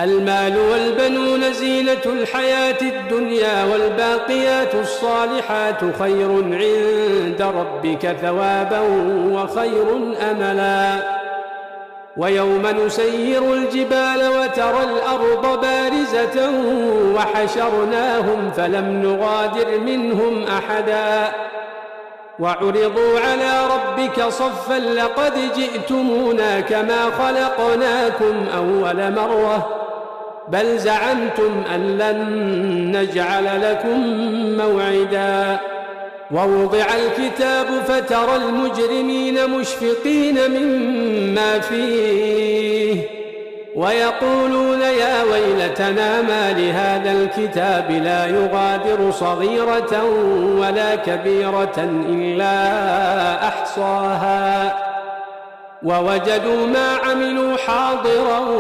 المال والبنون زينة الحياة الدنيا، والباقيات الصالحات خير عند ربك ثوابا وخير أملا. ويوم نسير الجبال وترى الأرض بارزة وحشرناهم فلم نغادر منهم أحدا وعرضوا على ربك صفا لقد جئتمونا كما خلقناكم أول مرة بل زعمتم أن لن نجعل لكم موعدا. ووضع الكتاب فترى المجرمين مشفقين مما فيه ويقولون يا ويلتنا ما لهذا الكتاب لا يغادر صغيرة ولا كبيرة إلا أحصاها ووجدوا ما عملوا حاضرا